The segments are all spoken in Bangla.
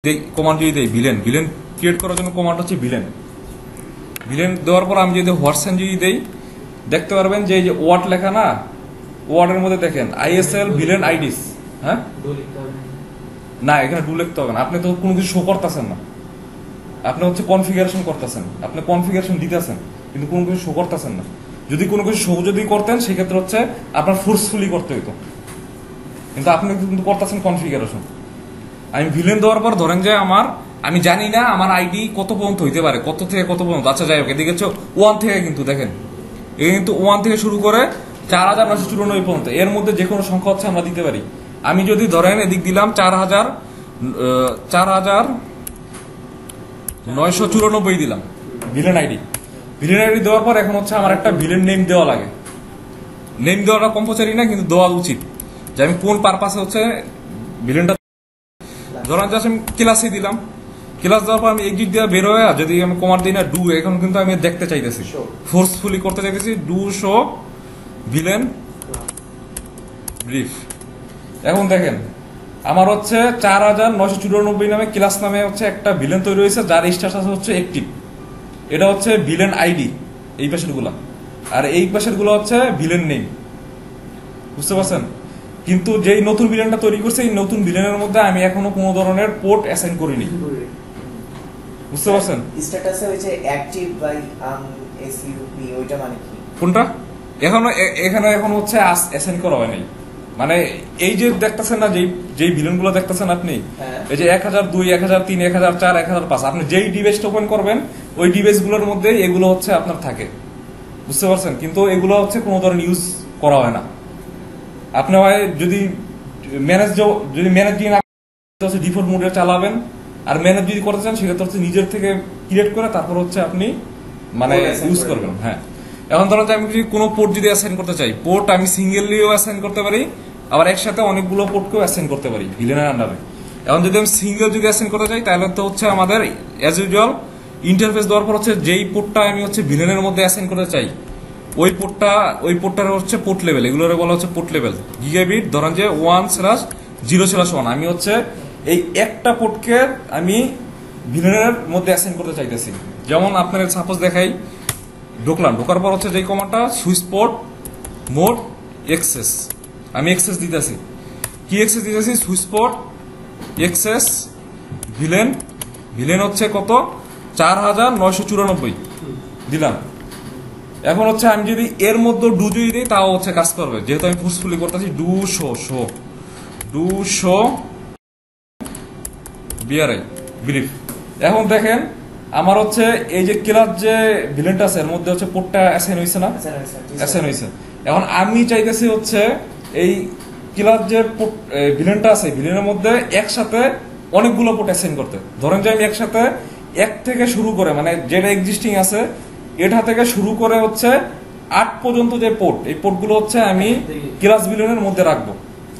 কমান্ড যদি দেই ভিলেন ভিলেন ক্রিয়েট করার জন্য কমান্ড হচ্ছে ভিলেন ভিলেন দেওয়ার পর আমি যদি হোয়াটসঅ্যাপ যদি দেই দেখতে পারবেন যে এই যে ওয়ার্ড লেখা না ওয়ার্ডের মধ্যে দেখেন আইএসএল ভিলেন আইডিস হ্যাঁ না এখানে ডু লিখতে হবে না আপনি তো কোনো কিছু শো করতেছেন না আপনি হচ্ছে কনফিগারেশন করতেছেন আপনি কনফিগারেশন দিতেছেন কিন্তু কোনো কিছু শো করতেছেন না যদি কোনো কিছু শো যদি করতেন সেক্ষেত্রে হচ্ছে আপনার ফোর্সফুলি করতে হতো কিন্তু আপনি কিন্তু করতেছেন কনফিগারেশন আমি ভিলেন দেওয়ার পর ধরেন যে আমি জানি না আমার আইডি কত পর্যন্ত হইতে পারে কত থেকে কত পর্যন্ত আচ্ছা যাই হোক এদিকে হচ্ছে 1 থেকে কিন্তু দেখেন এই কিন্তু 1 থেকে শুরু করে 4994 পর্যন্ত এর মধ্যে যে কোনো সংখ্যা হচ্ছে আমরা দিতে পারি আমি যদি ধরেন এদিক দিলাম 4994 দিলাম ভিলেন আইডি দেওয়ার পর এখন হচ্ছে আমার একটা ভিলেন নেম দেওয়া লাগে নেম দেওয়াটা কম্পালসারি না কিন্তু দেওয়া উচিত যে আমি কোন পারপাসে হচ্ছে ভিলেনটা ধরেন জাস্ট আমি ক্লাসে দিলাম ক্লাস দেওয়ার পর আমি এক্সিট দিয়ে বের হয়ে যদি আমি কমান্ড দিই না ডু এখন কিন্তু আমি দেখতে চাইতেছি ফোর্সফুলি করতে চাইতেছি ডু শো ভিলেন ব্রিফ এখন দেখেন আমার হচ্ছে 4994 নামে ক্লাস নামে হচ্ছে একটা ভিলেন তৈরি হয়েছে যার স্ট্যাটাস হচ্ছে অ্যাক্টিভ এটা হচ্ছে ভিলেন আইডি এই পাশের গুলা আর এই পাশের গুলো হচ্ছে ভিলেন নেম বুঝতে পারছেন কিন্তু যেই নতুন ভিলেনটা তৈরি করছে এই নতুন ভিলেনের মধ্যে আমি এখনো কোনো ধরনের পোর্ট অ্যাসাইন করিনি বুঝতে পারছেন স্ট্যাটাসে হচ্ছে অ্যাক্টিভ বাই এসইউপি ওইটা মানে কি কোনটা এখানে হচ্ছে অ্যাসাইন করা হয় নাই মানে এই যে দেখতেছেন না যেই ভিলেনগুলো দেখতেছেন আপনি এই যে 1002 1003 1004 1005 আপনি যেই ডিভাইসটা ওপেন করবেন ওই ডিভাইসগুলোর মধ্যে এগুলো হচ্ছে আপনার থাকে বুঝতে পারছেন কিন্তু এগুলো হচ্ছে কোনো ধরনের ইউজ করা হয় না আপনি যদি ম্যানেজ দিয়ে হচ্ছে ডিফল্ট মোডে চালাবেন আর ম্যানেজ যদি করতে চান সেক্ষেত্রে হচ্ছে নিজের থেকে ক্রিয়েট করে তারপর হচ্ছে আপনি মানে ইউজ করবেন হ্যাঁ এখন ধরো যে আমি যদি কোনো পোর্ট যদি অ্যাসাইন করতে চাই পোর্ট আমি সিঙ্গেলিও অ্যাসাইন করতে পারি আবার একসাথে অনেকগুলো পোর্টকেও অ্যাসাইন করতে পারি ভিলেনের আন্ডারে এখন যদি আমি সিঙ্গেল যদি অ্যাসাইন করতে চাই তাহলে তো হচ্ছে আমাদের অ্যাজ ইউজুয়াল ইন্টারফেস দেওয়ার পর হচ্ছে যেই পোর্টটা আমি হচ্ছে ভিলেনের মধ্যে অ্যাসাইন করতে চাই ওই পোর্টটার হচ্ছে পোর্ট লেভেল এগুলোর বলা হচ্ছে পোর্ট লেভেল গিগাবিট ধরেন যে 1/0/1 আমি হচ্ছে এই একটা পোর্টকে আমি ভিলেনের মধ্যে অ্যাসাইন করতে চাইতেছি যেমন আপনার সাপোজ দেখাই ঢোকার পর হচ্ছে যেই কমান্ডটা সুইচ পোর্ট মোড এক্সেস আমি এক্সেস দিতেছি কি এক্সেস দিতেছি সুইচ পোর্ট এক্সেস ভিলেন হচ্ছে কত 4994 দিলাম এখন হচ্ছে আমি যদি এর মধ্যে ডু যদি দিই তাও হচ্ছে কাজ করবে যেহেতু আমি ফোর্সফুলি করতেছি ডু শো বিআরআই ব্রিফ এখন দেখেন আমার হচ্ছে এই যে ক্লাস যে ভিলেনটা আছে এর মধ্যে হচ্ছে পোর্টটা অ্যাসাইন হইছে না অ্যাসাইন হইছে এখন আমি চাইতেছি হচ্ছে এই ক্লাস যে ভিলেনটা আছে ভিলেনের মধ্যে একসাথে অনেকগুলো পোর্ট অ্যাসাইন করতে ধরেন যে আমি একসাথে এক থেকে শুরু করে মানে যেটা এক্সিস্টিং আছে এটা থেকে শুরু করে হচ্ছে 8 পর্যন্ত যে পোর্ট এই পোর্টগুলো হচ্ছে আমি ক্লাস ভিলেনের মধ্যে রাখবো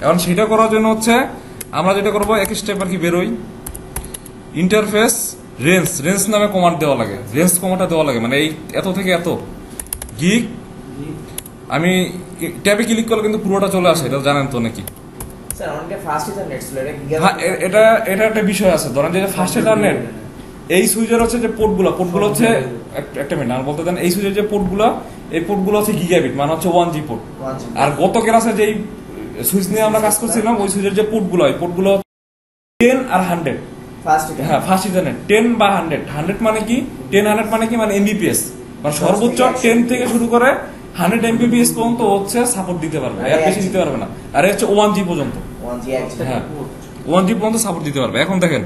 এখন সেটা করার জন্য হচ্ছে আমরা যেটা করবো এক স্টেপ আর কি বেরোই ইন্টারফেস রেঞ্জ নামে কমান্ড দেওয়া লাগে রেঞ্জ কমান্ডটা দেওয়া লাগে মানে এই এত থেকে এত গিগ আমি ট্যাবে ক্লিক করলে কিন্তু পুরোটা চলে আসে এটা জানেন তো নাকি স্যার অনেকে ফাস্ট ইথারনেট ছিল এটা একটা বিষয় আছে ধরেন যে ফাস্ট ইথারনেট এই সুইচের হচ্ছে যে পোর্টগুলো হচ্ছে একটা মিনিট আর বলতে দেন এই সুইচের যে এই পোর্টগুলো হচ্ছে গিগাবিট মানে হচ্ছে 1G পোর্ট আর গত ক্লাসে যেই সুইচ নিয়ে আমরা কাজ করছিলাম ওই সুইচের যে পোর্টগুলো 10 আর 100 ফাস্ট ইথারনেট 10 বা 100 মানে কি 100 মানে কি মানে এমবিপিএস মানে সর্বোচ্চ 10 থেকে শুরু করে 100 এমবিপিএস পর্যন্ত হচ্ছে সাপোর্ট দিতে পারবে এর বেশি দিতে পারবে না আর হচ্ছে 1G পর্যন্ত 1G পর্যন্ত সাপোর্ট দিতে পারবে এখন দেখেন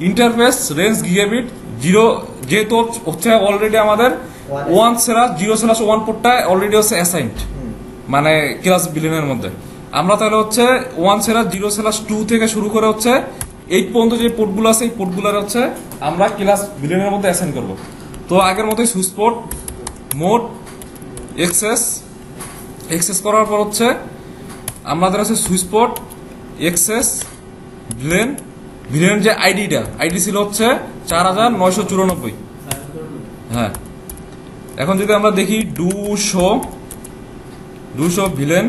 ইন্টারফেস রেঞ্জ গিগাবিট 0 যেহেতু হচ্ছে অলরেডি আমাদের 1/0/1 পোর্টটা অলরেডি হচ্ছে অ্যাসাইনড মানে ক্লাস ভিলেনের মধ্যে আমরা তাহলে হচ্ছে 1/0/2 থেকে শুরু করে হচ্ছে 8 পর্যন্ত যে পোর্টগুলো আছে এই পোর্টগুলোর হচ্ছে আমরা ক্লাস ভিলেনের মধ্যে অ্যাসাইন করব তো আগের মতোই সুইচ পোর্ট মোড এক্সেস করার পর হচ্ছে আমাদের আছে সুইচ পোর্ট এক্সেস ভিলেন যে আইডি ছিল হচ্ছে 4994 হ্যাঁ এখন যদি আমরা দেখি ডু শো ভিলেন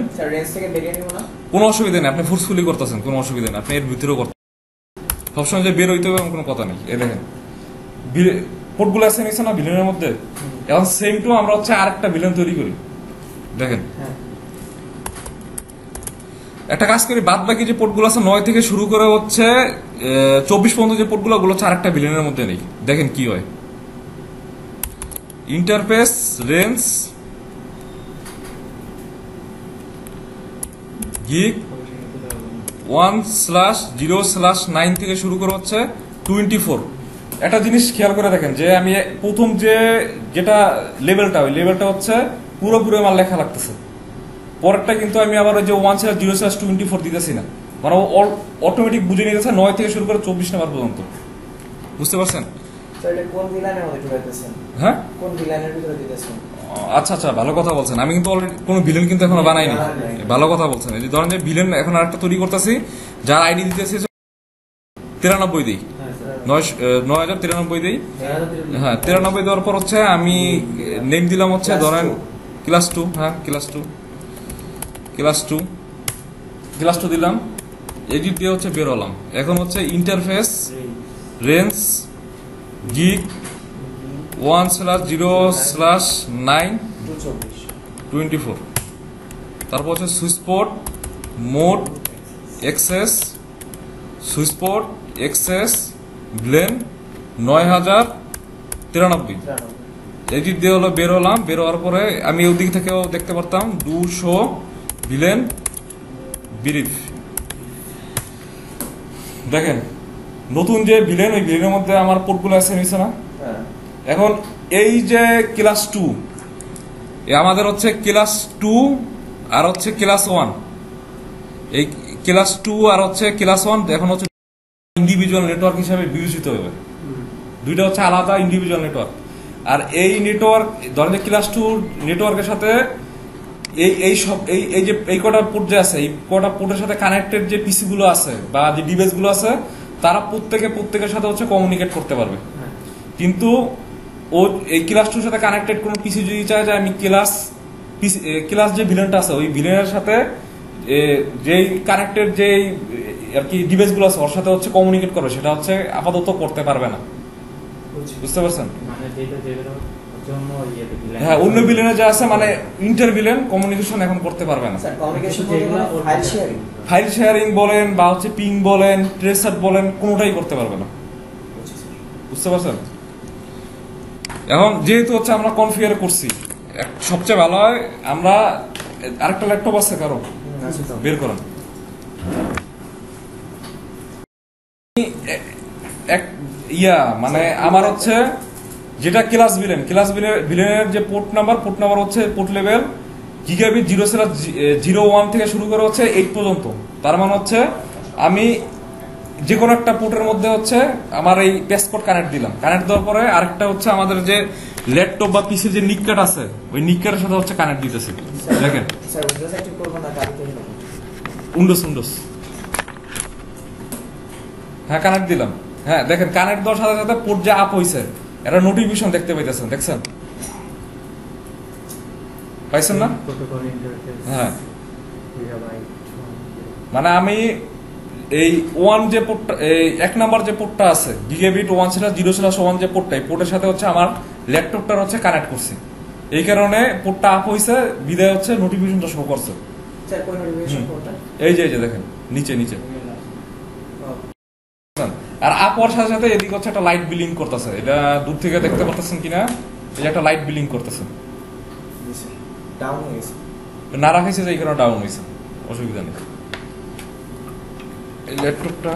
কোনো অসুবিধা নেই আপনি ফোর্সফুলি করতেছেন কোনো অসুবিধা নেই আপনি এর ভিতরেও করতেছেন সবসময় যে বের হইতে হবে এমন কোনো কথা নেই। এই দেখেন পোর্টগুলো আছে নিচ্ছে না ভিলেনের মধ্যে, এখন সেম টু আমরা হচ্ছে আরেকটা ভিলেন তৈরি করি। দেখেন একটা কাজ করি, বাদ বাকি যে পোর্টগুলো আছে 9 থেকে শুরু করে হচ্ছে 24 পর্যন্ত যে পোর্টগুলো, ওগুলো হচ্ছে আরেকটা ভিলেনের মধ্যে নেই। দেখেন কি হয়, ইন্টারফেস রেঞ্জ গিগ 1/0/9 থেকে শুরু করে হচ্ছে 24। একটা জিনিস খেয়াল করে দেখেন যে আমি প্রথম যেটা লেভেলটা, ওই লেভেলটা হচ্ছে পুরোপুরি আমার লেখা লাগতেছে, পরেরটা কিন্তু আমি আবার ওই যে 1/0/24 দিতেছি না, মানে অটোমেটিক বুঝে নিতেছে 9 থেকে শুরু করে 24 নাম্বার পর্যন্ত। বুঝতে পারছেন? কোন ভিলেনের মধ্যে ঢুকাইতেছেন? হ্যাঁ, কোন ভিলেনের ভিতরে দিতেছেন? আচ্ছা আচ্ছা, ভালো কথা বলছেন। আমি কিন্তু অলরেডি কোনো ভিলেন কিন্তু এখনো বানাইনি। ভালো কথা বলছেন। এই যে ধরেন যে ভিলেন এখন আরেকটা তৈরি করতেছি, যার আইডি দিতেছি 93 দিই, 9093 দিই। হ্যাঁ, 93 দেওয়ার পর হচ্ছে আমি নেম দিলাম হচ্ছে ধরেন ক্লাস 2। হ্যাঁ, ক্লাস 2 দিলাম, এডিট দিয়ে হচ্ছে বের হলাম। এখন হচ্ছে ইন্টারফেস রেঞ্জ গিগ 1/0/9/24। তারপর হচ্ছে switch port mode access, switch port access VLAN 9093। Edit দিয়ে হলো বের হলাম। বের হওয়ার পরে আমি ওদিক থেকেও দেখতে পারতাম 200 ভিলেন ব্রিফ। দেখেন নতুন যে ভিলেন, ওই ভিলেনের মধ্যে আমার পোর্টগুলো আছে নিচে না। এখন এই যে ক্লাস 2, আমাদের হচ্ছে ক্লাস 2 আর হচ্ছে ক্লাস 1, এই ক্লাস 2 আর হচ্ছে ক্লাস 1 এখন হচ্ছে ইন্ডিভিজুয়াল নেটওয়ার্ক হিসাবে বিবেচিত হবে। দুইটা হচ্ছে আলাদা ইন্ডিভিজুয়াল নেটওয়ার্ক। আর এই নেটওয়ার্ক ধরেন যে ক্লাস 2 নেটওয়ার্কের সাথে এই কটা পোর্ট যে আছে, এই কটা পোর্টের সাথে কানেক্টেড যে পিসি গুলো আছে বা যে ডিভাইস গুলো আছে, তারা প্রত্যেকের সাথে হচ্ছে কমিউনিকেট করতে পারবে। কিন্তু ও এই ক্লাস 2 সাথে কানেক্টেড কোন পিসি যদি চায় যে আমি ক্লাস যে ভিলেনটা আছে, ওই ভিলেনের সাথে যেই কানেক্টেড যেই আর কি ডিভাইস গুলো আছে ওর সাথে হচ্ছে কমিউনিকেট করবে, সেটা হচ্ছে আপাতত করতে পারবে না। বুঝতে পারছেন? হ্যাঁ, অন্য ভিলেনে যা আছে মানে ইন্টার ভিলেন কমিউনিকেশন এখন করতে পারবে না। ফাইল শেয়ারিং বলেন বা হচ্ছে পিং বলেন, ট্রেসার বলেন, কোনোটাই করতে পারবে না। বুঝতে পারছেন? এখন যেহেতু হচ্ছে আমরা কনফিগার করছি, সবচেয়ে ভালো হয় আমরা আরেকটা ল্যাপটপ আছে কারো, বের করেন। মানে আমার হচ্ছে যেটা ক্লাস ভিলেনের যে পোর্ট নাম্বার হচ্ছে পোর্ট লেভেল গিগাবিট 0/01 থেকে শুরু করে হচ্ছে 8 পর্যন্ত। তার মানে হচ্ছে আমি যে কোনো একটা পোর্টের মধ্যে হচ্ছে আমার এই প্যাসপোর্ট কানেক্ট দিলাম। কানেক্ট দেওয়ার পরে আরেকটা হচ্ছে আমাদের যে ল্যাপটপ বা পিসির যে নিককাট আছে, ওই নিককাটের সাথে হচ্ছে কানেক্ট দিতেছি। দেখেন উইন্ডোজ হ্যাঁ কানেক্ট দিলাম। হ্যাঁ দেখেন কানেক্ট দেওয়ার সাথে সাথে পোর্ট যে আপ হয়েছে, এটা নোটিফিকেশন দেখতে পাইতেছেন, দেখছেন? পাইছেন না? হ্যাঁ, মানে আমি এই 1 যে পোর্টটা, এই 1 নাম্বার যে পোর্টটা আছে গিগাবিট 1/0/1 যে পোর্টটা, এই পোর্টের সাথে হচ্ছে আমার ল্যাপটপটার হচ্ছে কানেক্ট করছি। এই কারণে পোর্টটা আপ হয়েছে, বিদায় হচ্ছে নোটিফিকেশনটা শো করছে। এই যে দেখেন নিচে আর আপ হওয়ার সাথে সাথে এদিকে হচ্ছে একটা লাইট বিলিং করতেছে। এটা দূর থেকে দেখতে পারতেছেন কিনা, এই যে একটা লাইট বিলিং করতেছে। না রাখাইছে যে এই কারণে ডাউন হয়েছে, অসুবিধা নেই। এই ল্যাপটপটা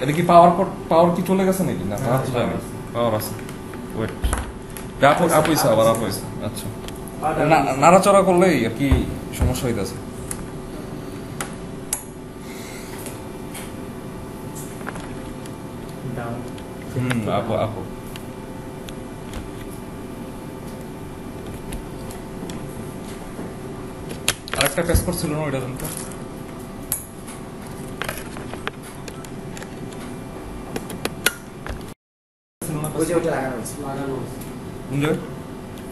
এটা কি পাওয়ার কি চলে গেছে নাকি? না, পাওয়ার তো যায়নি, পাওয়ার আছে। ওয়েট, আপ হইছে, আবার আপ হইছে। আচ্ছা, নাড়াচড়া করলেই আর কি সমস্যা হইতেছে। আপো আরেকটা প্যাসপোর্ট ছিল না, ওইটা জানতো ছিল না ওই যে ওটা লাগানো আছে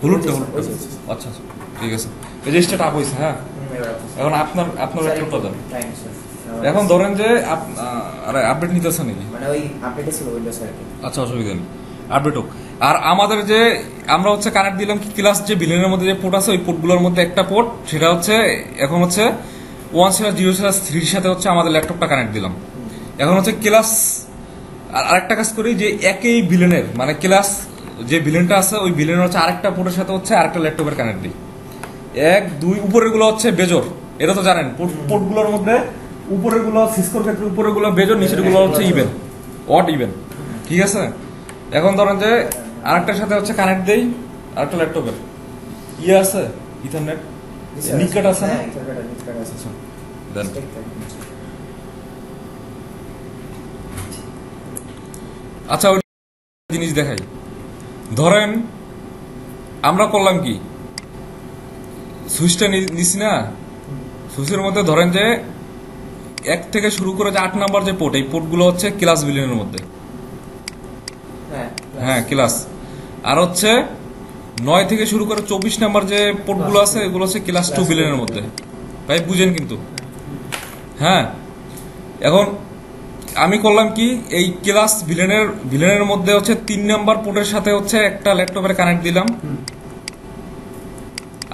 হলুদটা আচ্ছা আচ্ছা ঠিক আছে এই যে স্টার্ট আপ হয়েছে হ্যাঁ এখন আপনার ল্যাপটপটা দেন এখন ধরেন যে আরে আপডেট নিতেছে নাকি মানে ওই আপডেটে ছিল উইন্ডোজ আর কি আচ্ছা অসুবিধা নেই আপডেট হোক আর আমাদের যে আমরা হচ্ছে কানেক্ট দিলাম কি ক্লাস যে ভিলেনের মধ্যে যে পোর্ট আছে ওই পোর্টগুলোর মধ্যে একটা পোর্ট সেটা হচ্ছে এখন হচ্ছে 1/0/3 এর সাথে হচ্ছে আমাদের ল্যাপটপটা কানেক্ট দিলাম এখন হচ্ছে ক্লাস আরেকটা কাজ করি যে একই ভিলেনের মানে ক্লাস যে ভিলেনটা আছে ওই ভিলেনের হচ্ছে আরেকটা পোর্টের সাথে হচ্ছে আরেকটা ল্যাপটপের কানেক্ট দিই 1 2 উপরের গুলো হচ্ছে বেজর এটা তো জানেন পোর্টগুলোর মধ্যে উপরের গুলো সিসকোর ক্ষেত্রে উপরের গুলো বেজর নিচের গুলো হচ্ছে ইভেন অড ইভেন ঠিক আছে এখন ধরেন যে আরেকটার সাথে হচ্ছে কানেক্ট দেই আরেকটা ল্যাপটপের আছে ইথারনেট নিকট আছে না দেন আচ্ছা ওই জিনিস দেখাই ধরেন আমরা করলাম কি সুইচটা নিছি না সুইচের মধ্যে ধরেন যে 1 থেকে শুরু করে যে 8 নাম্বার যে পোর্ট এই পোর্টগুলো হচ্ছে ক্লাস ভিলেনের মধ্যে হ্যাঁ ক্লাস আর হচ্ছে 9 থেকে শুরু করে 24 নাম্বার যে পোর্টগুলো আছে এগুলো হচ্ছে ক্লাস 2 ভিলেনের মধ্যে ভাই বুঝেন কিন্তু হ্যাঁ এখন আমি করলাম কি এই ক্লাস ভিলেনের মধ্যে হচ্ছে 3 নাম্বার পোর্টের সাথে হচ্ছে একটা ল্যাপটপের কানেক্ট দিলাম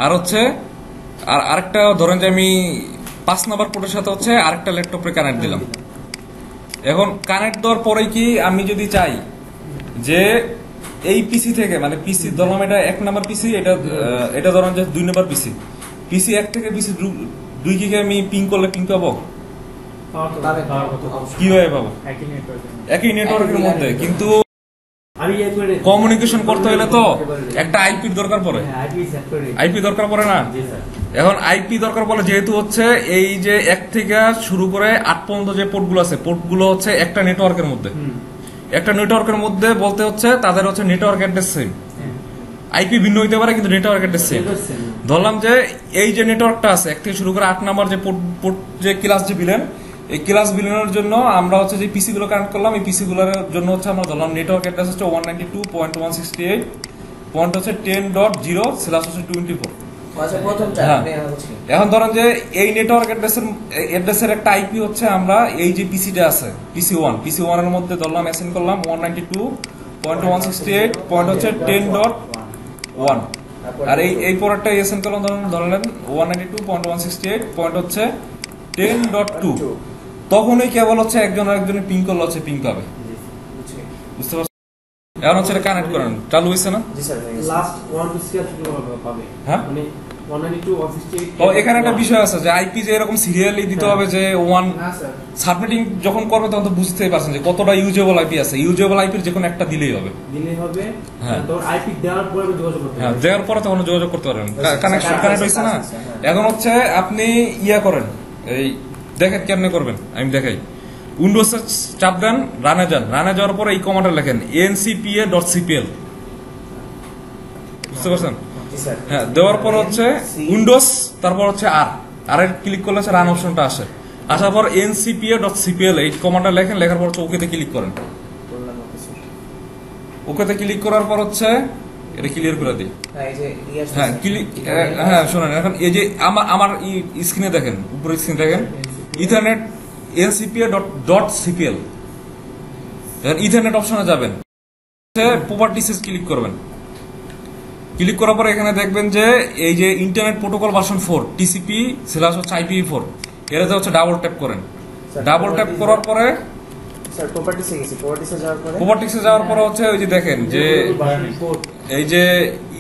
আর হচ্ছে আর আরেকটা ধরেন যে আমি 5 নাম্বার পোর্টের সাথে হচ্ছে আরেকটা ল্যাপটপের কানেক্ট দিলাম এখন কানেক্ট দেওয়ার পরে কি আমি যদি চাই যে এই পিসি থেকে মানে পিসি ধরলাম এটা 1 নাম্বার পিসি এটা ধরেন যে 2 নাম্বার পিসি 1 থেকে পিসি 2 কি আমি পিং করলে পিং পাবো কিভাবে পাবো একই নেটওয়ার্কের মধ্যে কিন্তু কমিউনিকেশন করতে হলে তো একটা আইপি দরকার পড়ে আইপি দরকার পড়ে না এখন আইপি দরকার পড়ে যেহেতু হচ্ছে এই যে 1 থেকে শুরু করে 8 পর্যন্ত যে পোর্টগুলো আছে পোর্টগুলো হচ্ছে একটা নেটওয়ার্কের মধ্যে একটা নেটওয়ার্কের মধ্যে বলতে হচ্ছে তাদের হচ্ছে নেটওয়ার্ক অ্যাড্রেস সেম আইপি ভিন্ন হইতে পারে কিন্তু নেটওয়ার্ক অ্যাড্রেস সেম ধরলাম যে এই যে নেটওয়ার্কটা আছে 1 থেকে শুরু করে 8 নাম্বার যে পোর্ট যে ক্লাস যে ভিলেন এই ক্লাস ভিলেনের জন্য আমরা হচ্ছে যে পিসি গুলো কানেক্ট করলাম এই পিসি গুলোর জন্য হচ্ছে আমরা ধরলাম নেটওয়ার্ক অ্যাড্রেস হচ্ছে 192.168 পয়েন্ট হচ্ছে 10.0/24 এখন ধরেন যে এই নেটওয়ার্ক অ্যাড্রেসের একটা আইপি হচ্ছে আমরা এই যে পিসিটা আছে পিসি 1 এর মধ্যে ধরলাম অ্যাসাইন করলাম 192.168 পয়েন্ট হচ্ছে 10.1 আর এই পরেরটা অ্যাসাইন করলাম ধরলেন 192.168 পয়েন্ট হচ্ছে 10.2 তখনই কেবল হচ্ছে একজন আরেকজনের পিং করলে হচ্ছে পিং পাবে বুঝতে পারছেন এখন হচ্ছে কানেক্ট করেন চালু হয়েছে না লাস্ট 1 টু 6 পাবে হ্যাঁ মানে 192.168 তো এখানে একটা বিষয় আছে যে আইপি যে এরকম সিরিয়ালি দিতে হবে যে 1 না স্যার সাবমিটিং যখন করবে তখন তো বুঝতেই পারছেন যে কতটা ইউজেবল আইপি আছে ইউজেবল আইপির যে কোনো একটা দিলেই হবে হ্যাঁ তো আইপি দেওয়ার পরে যোগাযোগ করতে হ্যাঁ দেওয়ার পরে তখন যোগাযোগ করতে পারবেন কানেক্ট হয়েছে না এখন হচ্ছে আপনি করেন এই দেখেন কেমনে করবেন আমি দেখাই উইন্ডোজে চাপ দেন রানে যাওয়ার পরে এই কমান্ডটা লেখেন ncpa.cpl বুঝতে পারছেন হ্যাঁ দেওয়ার পর হচ্ছে উইন্ডোজ তারপর হচ্ছে আর এর ক্লিক করলে হচ্ছে রান অপশনটা আসে আসার পর ncpa.cpl এই কমান্ডটা লেখেন লেখার পর হচ্ছে ওকেতে ক্লিক করেন ওকেতে ক্লিক করার পর হচ্ছে এটা ক্লিয়ার করে দিই হ্যাঁ ক্লিক হ্যাঁ শুনুন এখন এই যে আমার স্ক্রিনে দেখেন উপরের স্ক্রিন দেখেন ইথারনেট ncpa.cpl ইথারনেট অপশনে যাবেন প্রপার্টিসে ক্লিক করবেন ক্লিক করার পরে এখানে দেখবেন যে এই যে ইন্টারনেট প্রোটোকল ভার্সন 4 TCP/IPv4 এটাতে হচ্ছে ডাবল ট্যাপ করেন ডাবল ট্যাপ করার পরে স্যার প্রপার্টিসে যাওয়ার পরে হচ্ছে ওই যে দেখেন যে এই যে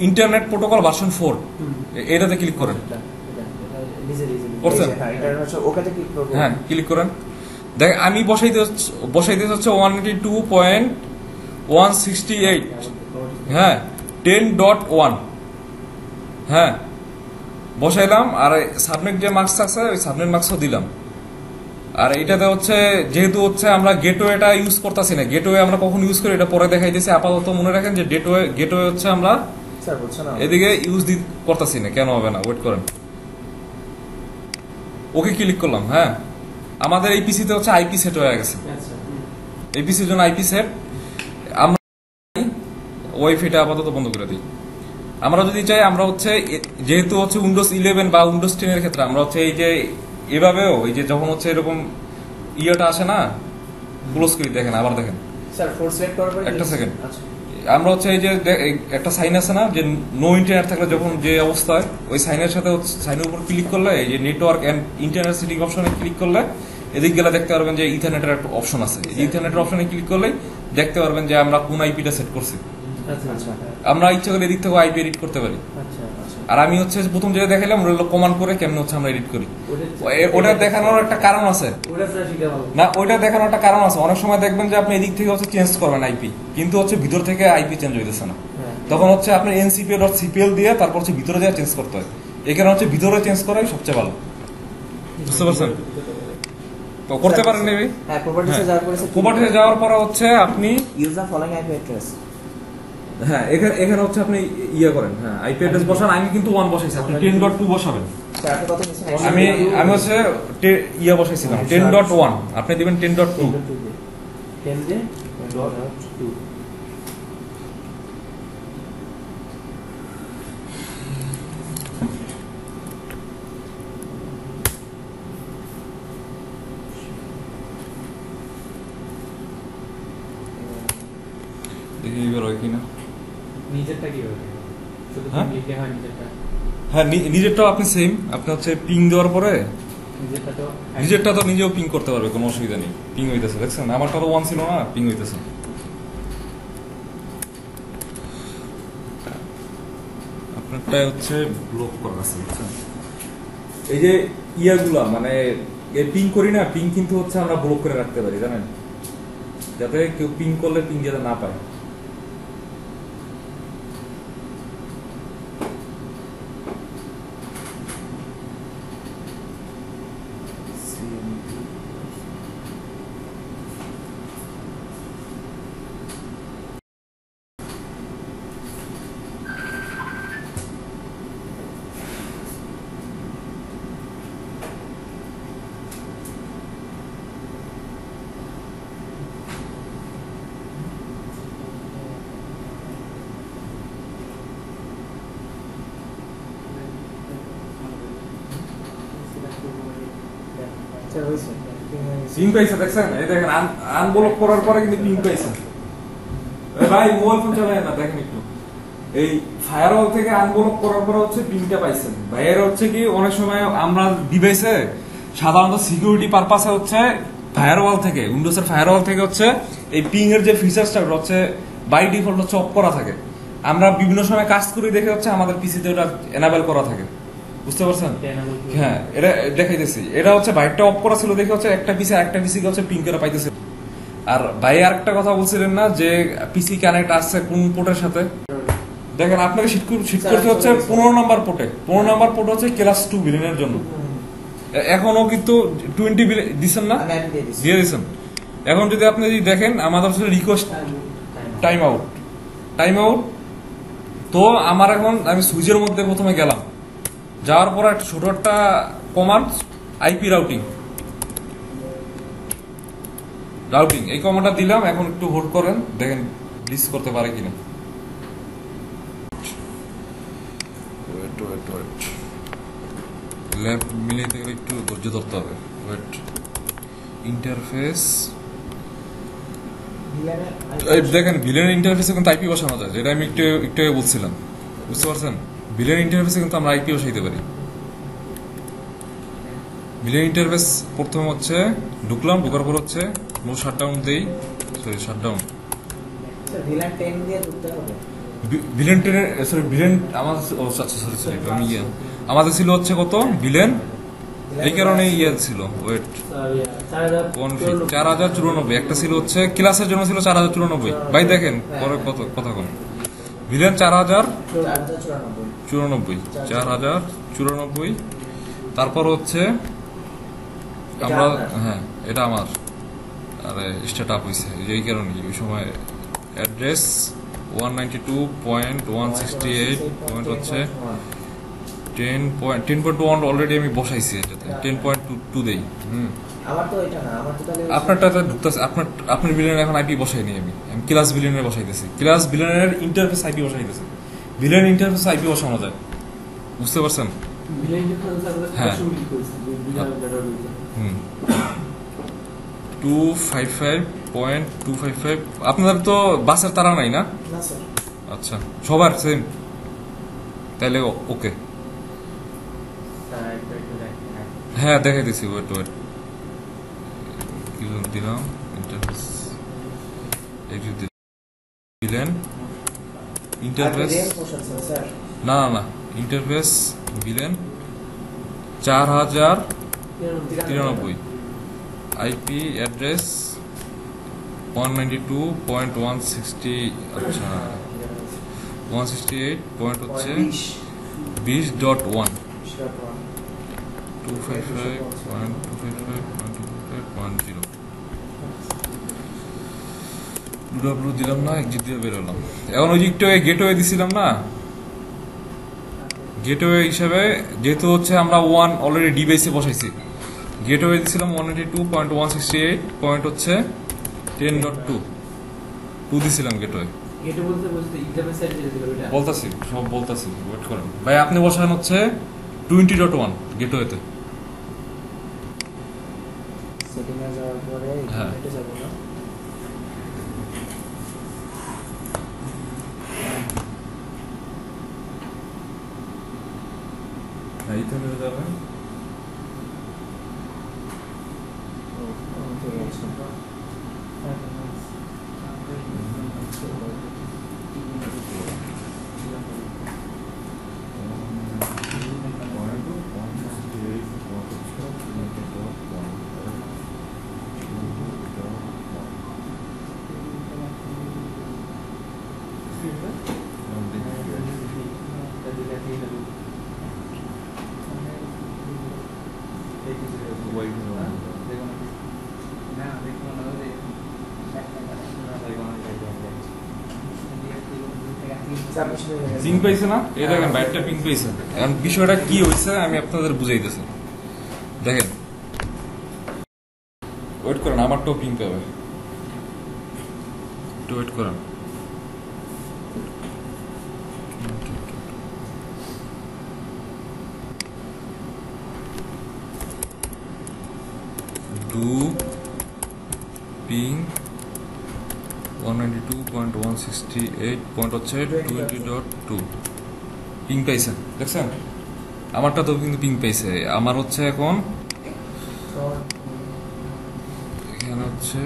ইন্টারনেট প্রোটোকল ভার্সন 4 এটাতে ক্লিক করেন করছেন হ্যাঁ ক্লিক করেন দেখ আমি বসাইতে হচ্ছে 192.168 হ্যাঁ 10.1 হ্যাঁ বসাইলাম আর সাবনেট যে মার্কস আছে ওই সাবনেট মার্কসও দিলাম আর এটাতে হচ্ছে যেহেতু হচ্ছে আমরা গেটওয়েটা ইউজ করতেছি না গেটওয়ে আমরা কখন ইউজ করি এটা পরে দেখাইতেছি আপাতত মনে রাখেন যে গেটওয়ে হচ্ছে আমরা এদিকে ইউজ করতেছি না কেন হবে না ওয়েট করেন ওকে ক্লিক করলাম হ্যাঁ আমাদের এই পিসিতে হচ্ছে আইপি সেট হয়ে গেছে এই পিসির জন্য আইপি সেট আমরা ওয়াইফাইটা আপাতত বন্ধ করে দিই। আমরা যদি চাই আমরা হচ্ছে যেহেতু হচ্ছে উইন্ডোজ 11 বা উইন্ডোজ 10 এর ক্ষেত্রে আমরা হচ্ছে এই যে এভাবেও এই যে যখন হচ্ছে এরকম ইয়েটা আসে না, ক্লোজ করে দেখেন, আবার দেখেন স্যার ফোর্স রেট করার পরে একটা সেকেন্ড। আচ্ছা আমরা হচ্ছে এই যে একটা সাইন আছে না যে নো ইন্টারনেট থাকলে যখন যে অবস্থায় ওই সাইনের সাথে সাইনের উপর ক্লিক করলে এই যে নেটওয়ার্ক এন্ড ইন্টারনেট সেটিং অপশনে ক্লিক করলে এদিক গেলে দেখতে পারবেন যে ইথারনেটের একটা অপশন আছে। এই ইথারনেটের অপশনে ক্লিক করলেই দেখতে পারবেন যে আমরা কোন আইপিটা সেট করছি। আচ্ছা আচ্ছা আমরা ইচ্ছা করে এদিক থেকে আইপি এডিট করতে পারি। আচ্ছা আচ্ছা আর আমি হচ্ছে প্রথম যেটা দেখাইলাম ওটা হলো কমান্ড করে কেমন হচ্ছে আমরা এডিট করি। ওটা ওটা দেখানোর একটা কারণ আছে ওটা স্যার শিখে ভালো না, ওইটা দেখানোর একটা কারণ আছে। অনেক সময় দেখবেন যে আপনি এদিক থেকে হচ্ছে চেঞ্জ করবেন আইপি, কিন্তু হচ্ছে ভিতর থেকে আইপি চেঞ্জ হইতেছে না। হ্যাঁ তখন হচ্ছে আপনি ncpa.cpl দিয়ে তারপর হচ্ছে ভিতরে যা চেঞ্জ করতে হয়। এই কারণে হচ্ছে ভিতরে চেঞ্জ করাই সবচেয়ে ভালো। বুঝতে পারছেন? তো করতে পারেন নেবি। হ্যাঁ প্রপার্টিসে যাওয়ার পরে প্রপার্টিতে যাওয়ার পরে হচ্ছে আপনি ইউজার ফলোইং আইপি অ্যাড্রেস হ্যাঁ এখানে হচ্ছে আপনি ইয়ে করেন, হ্যাঁ আইপি অ্যাড্রেস বসান। আমি কিন্তু 1 বসাইছি, আপনি 10.2 বসাবেন। স্যার আপনি কত নিছেন আমি হচ্ছে ইয়ে বসাইছিলাম 10.1, আপনি দিবেন 10.2। 10 দে ডট 2 দেখি এবার হয় কিনা। নিজেরটা কি হবে শুধু হ্যাঁ? লিখে হয় নিজেরটা হ্যাঁ নিজেরটাও আপনি সেম, আপনি হচ্ছে পিং দেওয়ার পরে নিজেরটা তো নিজেরটা তো নিজেও পিং করতে পারবে, কোনো অসুবিধা নেই। পিং হইতেছে, দেখছেন আমারটা তো 1 ছিল না, পিং হইতেছে। আপনারটা হচ্ছে ব্লক করা আছে, বুঝছেন? এই যে ইয়াগুলা মানে পিং করি না, পিং কিন্তু হচ্ছে আমরা ব্লক করে রাখতে পারি, জানেন, যাতে কেউ পিং করলে পিং যাতে না পায়। স্যার হইছে পিং পাইছে, দেখছেন? এই দেখেন আনব্লক করার পরে কিন্তু পিং পাইছে। এই ভাই মোবাইল ফোন চালায় না, দেখেন একটু। এই ফায়ারওয়াল থেকে আনব্লক করার পরে হচ্ছে পিংটা পাইছেন। ভাইয়ের হচ্ছে কি অনেক সময় আমরা ডিভাইসে সাধারণত সিকিউরিটি পারপাসে হচ্ছে ফায়ারওয়াল থেকে, উইন্ডোজের ফায়ারওয়াল থেকে হচ্ছে এই পিং এর যে ফিচারসটা হচ্ছে বাই ডিফল্ট হচ্ছে অফ করা থাকে। আমরা বিভিন্ন সময় কাজ করি দেখে হচ্ছে আমাদের পিসিতে ওটা এনাবেল করা থাকে। বুঝতে পারছেন? হ্যাঁ এটা দেখাইতেছি। এটা হচ্ছে বাইকটা অফ করা ছিল দেখে হচ্ছে একটা পিসি হচ্ছে পিং করে পাইতেছে। আর ভাই আরেকটা কথা বলছিলেন না যে পিসি কানেক্ট আসছে কোন পোর্টের সাথে? দেখেন আপনাকে শিট করতে হচ্ছে 15 নম্বর পোর্টে। 15 নম্বর পোর্ট হচ্ছে ক্লাস 2 বিলিয়নের জন্য। এখনো কিন্তু 20 বিলিয়ন দিছেন না? আমি দিয়ে দিছি দিয়ে দিছেন। এখন যদি আপনি যদি দেখেন আমাদের হচ্ছে রিকোয়েস্ট টাইম আউট। তো আমার এখন আমি সুইচের মধ্যে প্রথমে গেলাম, যাওয়ার পর একটা ছোট একটা কমান্ড আইপি রাউটিং এই কমান্ডটা দিলাম। এখন একটু হোল্ড করেন, দেখেন ডিস করতে পারে কিনা। ওয়েট ল্যাব মিলাইতে গেলে একটু ধৈর্য ধরতে হবে। ওয়েট ইন্টারফেস, দেখেন ভিলেন ইন্টারফেসে কিন্তু আইপি বসানো যায়, যেটা আমি একটু বলছিলাম। বুঝতে পারছেন? ভিলেন ইন্টারফেসে কিন্তু আমরা আইপি বসাইতে পারি। ভিলেন ইন্টারফেস প্রথম হচ্ছে ঢোকার পর হচ্ছে নো শাটডাউন দেই, সরি শাটডাউন স্যার ভিলান 10 দিয়ে ঢুকতে হবে ভিলেন আমার সরি আমি আমাদের ছিল হচ্ছে কত ভিলেন, এই কারণে ছিল ওয়েট 4094। একটা ছিল হচ্ছে ক্লাসের জন্য ছিল 4094। ভাই দেখেন পরে কত কথা কোন ভিলেন 4094। তারপর হচ্ছে আমরা হ্যাঁ এটা আমার আরে স্টার্ট আপ হয়েছে এই কারণে ওই সময় অ্যাড্রেস 192.168 পয়েন্ট হচ্ছে 10.1 অলরেডি আমি বসাইছি, এটাতে 10.2 দেই। আমার তো এটা না, আমার তো তাহলে আপনারটাতে ঢুকতেছে, আপনার বিলিয়নের এখন আইপি বসাইনি আমি ক্লাস বিলিয়নের বসাইতেছি, ক্লাস বিলিয়নের ইন্টারফেস আইপি বসাইতেছি। বিলিয়ন ইন্টারফেস আইপি বসানো যায়, বুঝতে পারছেন? হ্যাঁ। হুম 255.255। আপনাদের তো বাসের তারা নাই না? না স্যার। আচ্ছা, সবার সেম, তাহলে ওকে। হ্যাঁ দেখাই দিছি, ওয়েট ওয়েট কি দিলাম, ইন্টারফেস দিলেন, ইন্টারফেস স্যার না না না, ইন্টারফেস দিলেন 4093, আইপি অ্যাড্রেস 192.160, আচ্ছা 168 পয়েন্ট হচ্ছে 20.1, 255.255.255.0 ডব্লিউ দিলাম না, এক্সিট দিয়ে বেরোলাম। এখন ওই দিকটা গেটওয়ে দিছিলাম না, গেটওয়ে হিসাবে যেহেতু হচ্ছে আমরা 1 অলরেডি ডিভাইসে বসাইছি, গেটওয়ে দিছিলাম 192.168 পয়েন্ট হচ্ছে 10.2 দিছিলাম গেটওয়ে। বলতাছি সব বলতাছি, ওয়েট করেন ভাই। আপনি বসান হচ্ছে 20.1 গেটওয়েতে। সেটিংয়ে যাওয়ার পরে হ্যাঁ। এটা যাব না, এইখানে যাবেন, পিং পাইছে না? এই দেখেন বাইটটা পিং পাইছে। এখন বিষয়টা কি হয়েছে আমি আপনাদের বুঝাইতেছি, দেখেন ওয়েট করেন, আমারটাও পিং পাবে, একটু ওয়েট করেন। ডু পিং 192.168 পয়েন্ট হচ্ছে 20.2 পিং পাইছে, দেখছেন? আমারটা তো কিন্তু পিং পাইছে। আমার হচ্ছে এখন এখানে হচ্ছে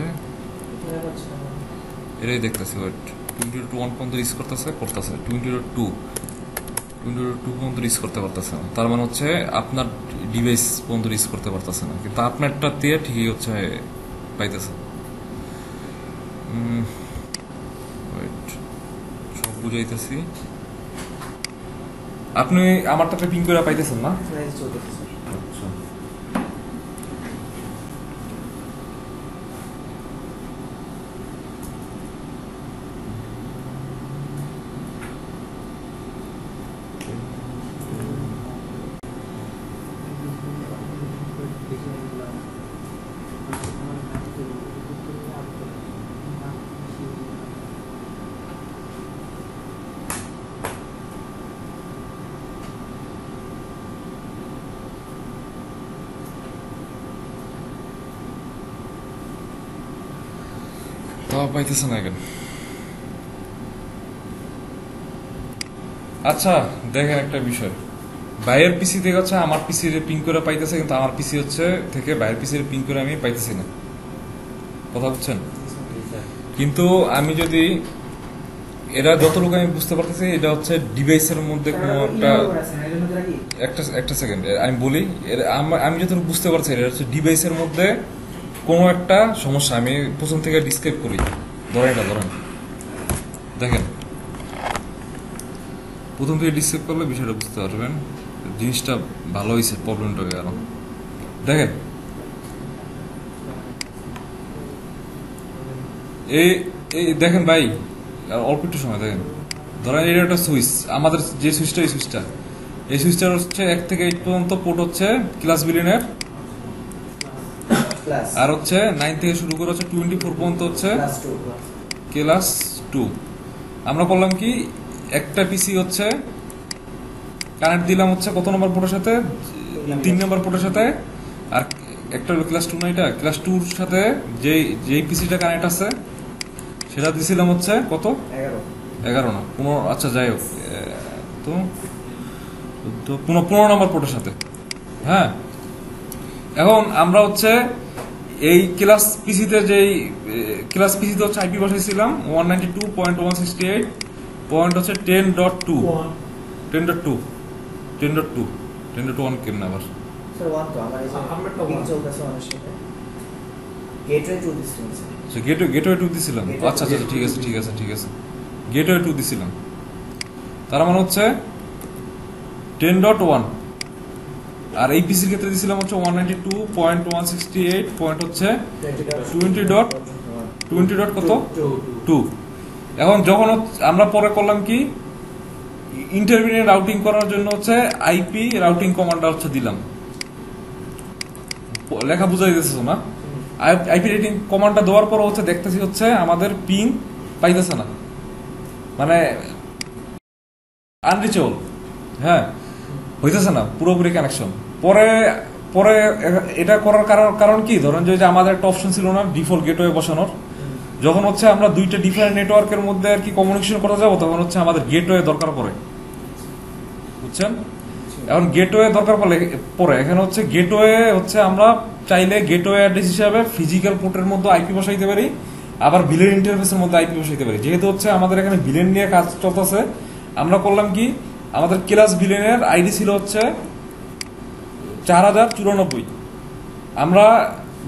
এটাই দেখতেছি, ওয়েট 20.1 পর্যন্ত রিস করতেছে 20.2 পর্যন্ত রিস করতে পারতেছে না। তার মানে হচ্ছে আপনার ডিভাইস পর্যন্ত রিস করতে পারতেছে না, কিন্তু আপনারটা দিয়ে ঠিকই হচ্ছে পাইতেছে। সব বুঝাইতেছি, আপনি আমারটাতে পিং করে পাইতেছেন না? আচ্ছা পাইতেছে না কেন? আচ্ছা দেখেন একটা বিষয়, বাইরের পিসি থেকে হচ্ছে আমার পিসি পিং করে পাইতেছে, কিন্তু আমার পিসি হচ্ছে থেকে বাইরের পিসি পিং করে আমি পাইতেছি না, কথা বুঝছেন? কিন্তু আমি যদি এরা যতটুকু আমি বুঝতে পারতেছি, এটা হচ্ছে ডিভাইসের মধ্যে কোনো একটা সেকেন্ড আমি বলি, আমি যতটুকু বুঝতে পারছি এটা হচ্ছে ডিভাইসের মধ্যে কোনো একটা সমস্যা। আমি প্রথম থেকে ডিসক্রাইব করি, ধরেন দেখেন প্রথম থেকে ডিসক্রাইব করলে বিষয়টা বুঝতে পারবেন, জিনিসটা ভালো হয়েছে, প্রবলেমটা হয়ে গেল। দেখেন এই দেখেন ভাই, অল্প একটু সময় দেখেন, ধরেন এটা একটা সুইচ, আমাদের যে সুইচটা এই সুইচটার হচ্ছে 1 থেকে 8 পর্যন্ত পোর্ট হচ্ছে ক্লাস বিলিয়নের Class. আর হচ্ছে 9 থেকে শুরু করে হচ্ছে 24 পর্যন্ত হচ্ছে Class 2. ক্লাস 2। আমরা করলাম কি একটা পিসি হচ্ছে কানেক্ট দিলাম হচ্ছে কত নম্বর পোর্টের সাথে, 3 নম্বর পোর্টের সাথে, আর একটা হলো ক্লাস 2 না, এটা ক্লাস 2 এর সাথে যেই পিসিটা কানেক্ট আছে সেটা দিছিলাম হচ্ছে কত 11 না 15, আচ্ছা যাই হোক তো 15 নম্বর পোর্টের সাথে। হ্যাঁ, এখন আমরা হচ্ছে এই ক্লাস পিসিতে হচ্ছে আইপি বসাইছিলাম 192.168 পয়েন্ট হচ্ছে 10.2 কেন আবার Sir, 1 তো আমার এই যে আমরা তো ping 1 চলতেছে অনেক সাথে। Gateway 2 distance. গেটওয়ে 2 দিছিলাম। Gateway আচ্ছা 2 আচ্ছা ঠিক আছে গেটওয়ে 2 দিছিলাম, তার মানে হচ্ছে 10.1। আর এই পিসির ক্ষেত্রে দিছিলাম হচ্ছে 192.168 পয়েন্ট হচ্ছে 20 ডট কত 2। এখন যখন আমরা পরে করলাম কি ইন্টারমিডিয়েট রাউটিং করার জন্য হচ্ছে আইপি রাউটিং কমান্ডটা হচ্ছে দিলাম, লেখা বুঝাই দিতেছো না? আইপি রাউটিং কমান্ডটা দেওয়ার পর হচ্ছে দেখতেছি হচ্ছে আমাদের পিং পাইতেছে না, মানে আনরিচেবল। হ্যাঁ, হইতেছে না পুরোপুরি কানেকশন। পরে পরে এটা করার কারণ কি, ধরেন যে আমাদের একটা অপশন ছিল না ডিফল্ট গেটওয়ে বসানোর, যখন হচ্ছে আমরা দুইটা ডিফারেন্ট নেটওয়ার্কের মধ্যে আর কি কমিউনিকেশন করতে যাবো তখন হচ্ছে আমাদের গেটওয়ে দরকার পড়ে, বুঝছেন? এখন গেটওয়ে দরকার পড়ে এখানে হচ্ছে গেটওয়ে হচ্ছে আমরা চাইলে গেটওয়ে অ্যাড্রেস হিসাবে ফিজিক্যাল পোর্টের মধ্যে আইপি বসাইতে পারি, আবার ভিলেন ইন্টারফেসের মধ্যে আইপি বসাইতে পারি। যেহেতু হচ্ছে আমাদের এখানে ভিলেন নিয়ে কাজ চলতেছে, আমরা করলাম কি আমাদের ক্লাস ভিলেনের আইডি ছিল হচ্ছে 4094। আমরা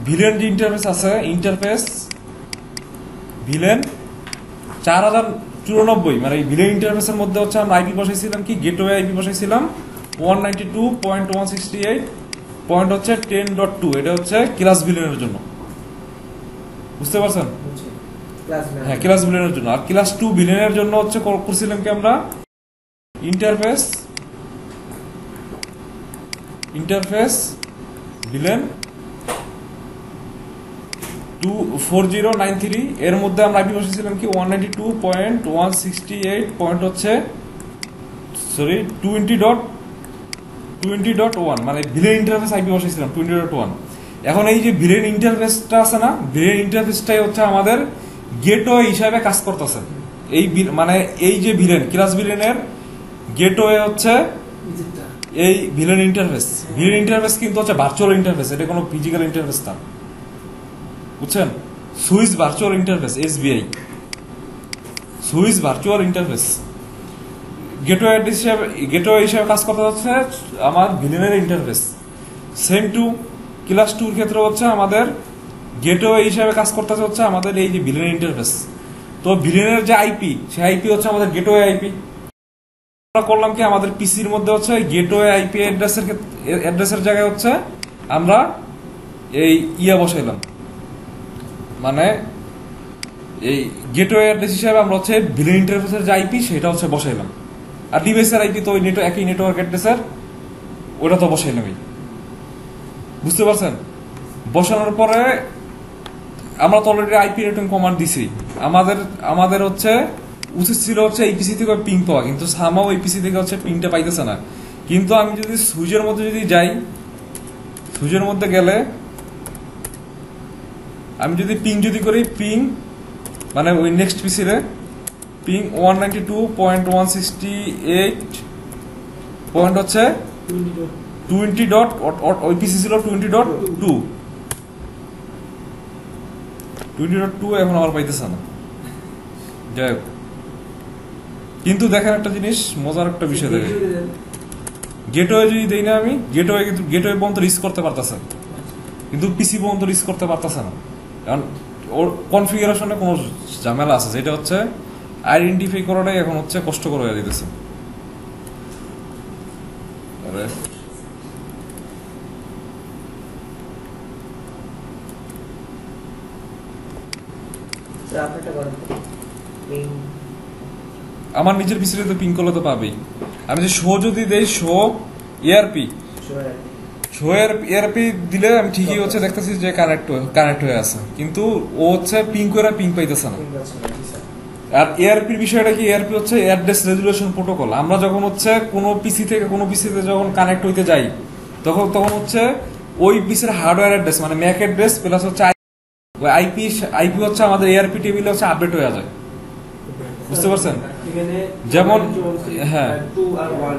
ভিলেন যে ইন্টারফেস আছে, ইন্টারফেস ভিলেন 4094, মানে এই ভিলেন ইন্টারফেসের মধ্যে হচ্ছে আমরা আইপি বসাইছিলাম কি গেটওয়ে আইপি বসাইছিলাম 192.168 পয়েন্ট হচ্ছে 10.2। এটা হচ্ছে ক্লাস ভিলেনের জন্য, বুঝতে পারছেন? হ্যাঁ, ক্লাস ভিলেনের জন্য। আর ক্লাস 2 ভিলেনের জন্য হচ্ছে করছিলাম কি আমরা ইন্টারফেস ভিলেন 24093, এর মধ্যে আমরা আইপি বসেছিলাম কি 192.168 পয়েন্ট হচ্ছে 20.1, মানে ভিলেন ইন্টারফেস আইপি বসেছিলাম 20.1। এখন এই যে ভিলেন ইন্টারফেসটা আছে না, ভিলেন ইন্টারফেসটাই হচ্ছে আমাদের গেটওয়ে হিসাবে কাজ করতেছে। এই মানে এই যে ভিলেন ক্লাস ভিলেনের গেটওয়ে হচ্ছে এই ভিলেন ইন্টারফেস কিন্তু হচ্ছে ভার্চুয়াল ইন্টারফেস, এটা কোনো ফিজিক্যাল ইন্টারফেস না, বুঝছেন? Swiss virtual interface, SBI Swiss virtual interface gateway হিসাবে কাজ করতে হচ্ছে আমার ভিলেনের ইন্টারফেস। সেম টু ক্লাস 2 এর ক্ষেত্রে হচ্ছে আমাদের গেটওয়ে হিসাবে কাজ করতে হচ্ছে আমাদের এই যে ভিলেনের ইন্টারফেস। তো ভিলেনের যে আইপি, সেই আইপি হচ্ছে আমাদের গেটওয়ে আইপি। আমরা করলাম কি আমাদের পিসির মধ্যে হচ্ছে গেটওয়ে আইপি অ্যাড্রেসের জায়গায় হচ্ছে আমরা এই বসাইলাম, মানে এই গেটওয়ে অ্যাড্রেস হিসেবে আমরা হচ্ছে ভিলেন ইন্টারফেসের যে আইপি সেটা হচ্ছে বসাইলাম। আর ডিভাইসের আইপি তো ওই একই নেটওয়ার্ক অ্যাড্রেসের, ওটা তো বসাইলামই, বুঝতে পারছেন? বসানোর পরে আমরা তো অলরেডি আইপি রেটিং কমান্ড দিছি। আমাদের হচ্ছে উচিত ছিল হচ্ছে এই পিসি থেকে পিং পাওয়া, কিন্তু সামাও এই পিসি থেকে হচ্ছে পিংটা পাইতেছে না। কিন্তু আমি যদি সুইচের মধ্যে যাই, সুইচের মধ্যে গেলে আমি যদি পিং করি, পিং মানে ওই নেক্সট পিসিরে পিং 192.168 পয়েন্ট হচ্ছে 20 ডট, ওই পিসি ছিল 20.2, এখন আমার পাইতেছে না। যাই হোক, কিন্তু দেখেন একটা জিনিস, মজার একটা বিষয় দেখেন, গেটওয়ে যদি দেই না আমি, গেটওয়ে পর্যন্ত রিচ করতে পারতেছে, কিন্তু পিসি পর্যন্ত রিচ করতে পারতেছে না। কারণ ওর কনফিগারেশনে কোনো ঝামেলা আছে, যেটা হচ্ছে আইডেন্টিফাই করাটাই এখন হচ্ছে কষ্টকর হয়ে যেতেছে। আমার নিজের পিসিতে তো পিং করলে তো পাবেই। আমি যে শো যদি দেই, শো এআরপি শো এআরপি দিলে আমি ঠিকই হচ্ছে দেখতেছি যে কানেক্ট হয়ে আছে, কিন্তু ও হচ্ছে পিং করে পিং পাইতেছে না। আর এআরপির বিষয়টা কি, এআরপি হচ্ছে অ্যাড্রেস রেজুলেশন প্রোটোকল। আমরা যখন হচ্ছে কোনো পিসি থেকে কোনো পিসিতে যখন কানেক্ট হইতে যাই তখন হচ্ছে ওই পিসির হার্ডওয়্যার অ্যাড্রেস মানে ম্যাক অ্যাড্রেস প্লাস হচ্ছে আইপি হচ্ছে আমাদের এআরপি টেবিলে হচ্ছে আপডেট হয়ে যায়, বুঝতে পারছেন? যেমন হ্যাঁ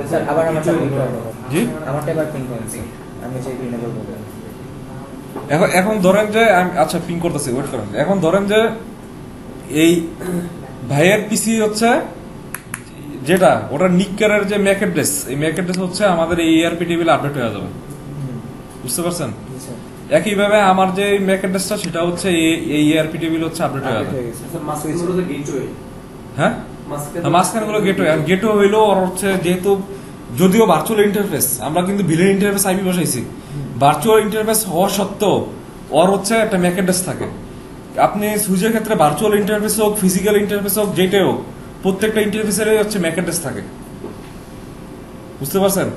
স্যার আবার আমারটা পিন করে দেবো। জি আমারটা এবার পিন করেছি, আমি সেই পিনে বলবো। এখন ধরেন যে আচ্ছা পিং করতেছি, ওয়েট করেন। এখন ধরেন যে এই ভাইয়ের পিসি হচ্ছে যেটা ওটা নিকের যে ম্যাক অ্যাড্রেস, এই ম্যাক অ্যাড্রেস হচ্ছে আমাদের এই এআরপি টেবিলে আপডেট হয়ে যাবে, বুঝতে পারছেন? একইভাবে আমার যে ম্যাক অ্যাড্রেসটা সেটা হচ্ছে এই এআরপি টেবিল হচ্ছে আপডেট হয়ে যাবে। হ্যাঁ মাঝখানে গুলো গেটওয়ে, আর গেটওয়ে হইলো ওর হচ্ছে যেহেতু যদিও ভার্চুয়াল ইন্টারফেস, আমরা কিন্তু ভিলেন ইন্টারফেস আইপি বসাইছি, ভার্চুয়াল ইন্টারফেস হওয়া সত্ত্বেও ওর হচ্ছে একটা ম্যাক অ্যাড্রেস থাকে। আপনি সুইচের ক্ষেত্রে ভার্চুয়াল ইন্টারফেস হোক, ফিজিক্যাল ইন্টারফেস হোক, যেটাই হোক, প্রত্যেকটা ইন্টারফেসেরই হচ্ছে ম্যাক অ্যাড্রেস থাকে, বুঝতে পারছেন?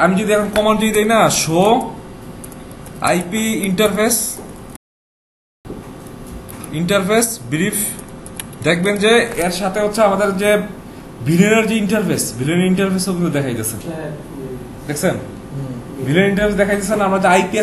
আমি যদি এখন কমান্ড যদি দেই না, শো আইপি ইন্টারফেস ব্রিফ, দেখবেন যে এর সাথে হচ্ছে আমাদের যে ভিলেনের যে ইন্টারফেস, ভিলেনের ইন্টারফেসও কিন্তু দেখাইতেছে, দেখছেন? ভিলেন ইন্টারফেস দেখাইতেছে না, আমরা যে আইপি